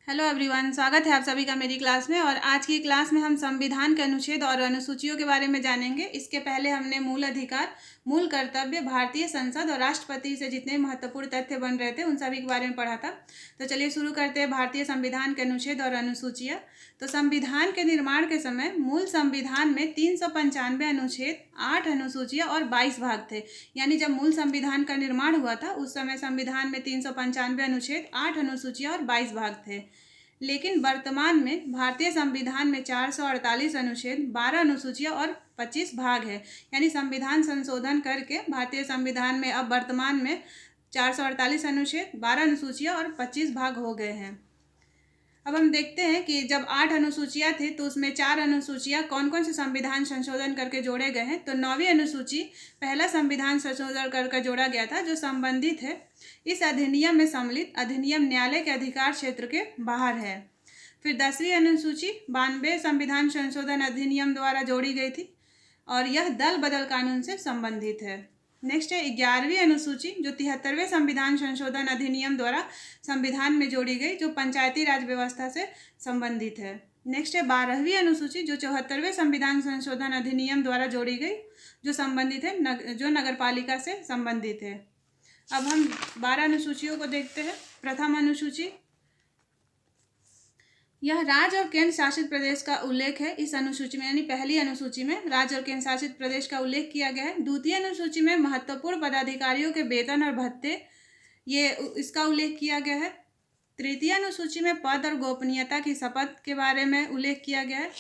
Hello everyone, स्वागत है आप सभी का मेरी क्लास में। और आज की क्लास में हम संविधान के अनुच्छेद और अनुसूचियों के बारे में जानेंगे। इसके पहले हमने मूल अधिकार, मूल कर्तव्य, भारतीय संसद और राष्ट्रपति से जितने महत्वपूर्ण तथ्य बन रहे थे उन सभी के बारे में पढ़ा था। तो चलिए शुरू करते हैं भारतीय संविधान के अनुच्छेद और अनुसूचियाँ। तो संविधान के निर्माण के समय मूल संविधान में 395 अनुच्छेद, 8 अनुसूचियाँ और 22 भाग थे। यानी जब मूल संविधान का निर्माण हुआ था उस समय संविधान में 395 अनुच्छेद, 8 अनुसूचियाँ और 22 भाग थे। लेकिन वर्तमान में भारतीय संविधान में 448 अनुच्छेद, 12 अनुसूचियाँ और 25 भाग है। यानी संविधान संशोधन करके भारतीय संविधान में अब वर्तमान में 448 अनुच्छेद, 12 अनुसूचियाँ और 25 भाग हो गए हैं। अब हम देखते हैं कि जब 8 अनुसूचियाँ थी तो उसमें 4 अनुसूचियाँ कौन कौन से संविधान संशोधन करके जोड़े गए हैं। तो 9वीं अनुसूची पहला संविधान संशोधन करके जोड़ा गया था जो संबंधित है इस अधिनियम में सम्मिलित अधिनियम न्यायालय के अधिकार क्षेत्र के बाहर है। फिर 10वीं अनुसूची 92 संविधान संशोधन अधिनियम द्वारा जोड़ी गई थी और यह दल बदल कानून से संबंधित है। नेक्स्ट है 11वीं अनुसूची जो 73वें संविधान संशोधन अधिनियम द्वारा संविधान में जोड़ी गई जो पंचायती राज व्यवस्था से संबंधित है। नेक्स्ट है 12वीं अनुसूची जो 74वें संविधान संशोधन अधिनियम द्वारा जोड़ी गई जो संबंधित है जो नगरपालिका से संबंधित है। अब हम 12 अनुसूचियों को देखते हैं। प्रथम अनुसूची, यह राज्य और केंद्र शासित प्रदेश का उल्लेख है इस अनुसूची में। यानी पहली अनुसूची में राज्य और केंद्र शासित प्रदेश का उल्लेख किया गया है। द्वितीय अनुसूची में महत्वपूर्ण पदाधिकारियों के वेतन और भत्ते इसका उल्लेख किया गया है। तृतीय अनुसूची में पद और गोपनीयता की शपथ के बारे में उल्लेख किया गया है।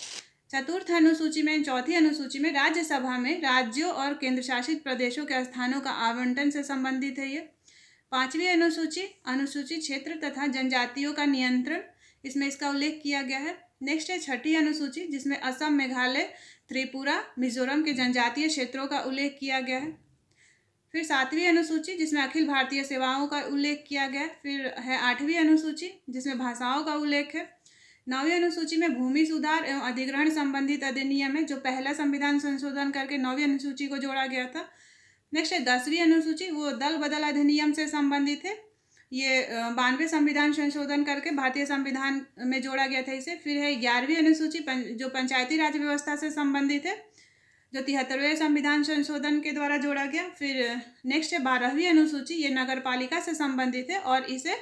चतुर्थ अनुसूची में, चौथी अनुसूची में राज्यसभा में राज्यों और केंद्र शासित प्रदेशों के स्थानों का आवंटन से संबंधित है ये। पांचवी अनुसूची, अनुसूचित क्षेत्र तथा जनजातियों का नियंत्रण, इसमें इसका उल्लेख किया गया है। नेक्स्ट है छठी अनुसूची जिसमें असम, मेघालय, त्रिपुरा, मिजोरम के जनजातीय क्षेत्रों का उल्लेख किया गया है। फिर 7वीं अनुसूची जिसमें अखिल भारतीय सेवाओं का उल्लेख किया गया है। फिर है 8वीं अनुसूची जिसमें भाषाओं का उल्लेख है। 9वीं अनुसूची में भूमि सुधार एवं अधिग्रहण संबंधित अधिनियम है जो पहला संविधान संशोधन करके 9वीं अनुसूची को जोड़ा गया था। नेक्स्ट है 10वीं अनुसूची, वो दल बदल अधिनियम से संबंधित है। ये 92 संविधान संशोधन करके भारतीय संविधान में जोड़ा गया था इसे। फिर है 11वीं अनुसूची जो पंचायती राज व्यवस्था से संबंधित है जो 73वें संविधान संशोधन के द्वारा जोड़ा गया। फिर नेक्स्ट है 12वीं अनुसूची, ये नगरपालिका से संबंधित है और इसे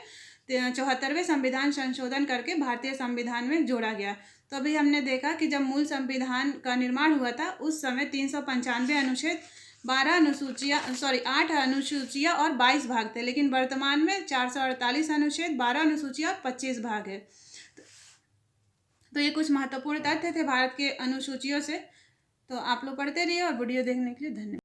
74वें संविधान संशोधन करके भारतीय संविधान में जोड़ा गया। तो अभी हमने देखा कि जब मूल संविधान का निर्माण हुआ था उस समय 395 अनुच्छेद, 8 अनुसूचियाँ और 22 भाग थे। लेकिन वर्तमान में 448 अनुच्छेद, 12 अनुसूचियाँ और 25 भाग है। तो ये कुछ महत्वपूर्ण तथ्य थे भारत के अनुसूचियों से। तो आप लोग पढ़ते रहिए और वीडियो देखने के लिए धन्यवाद।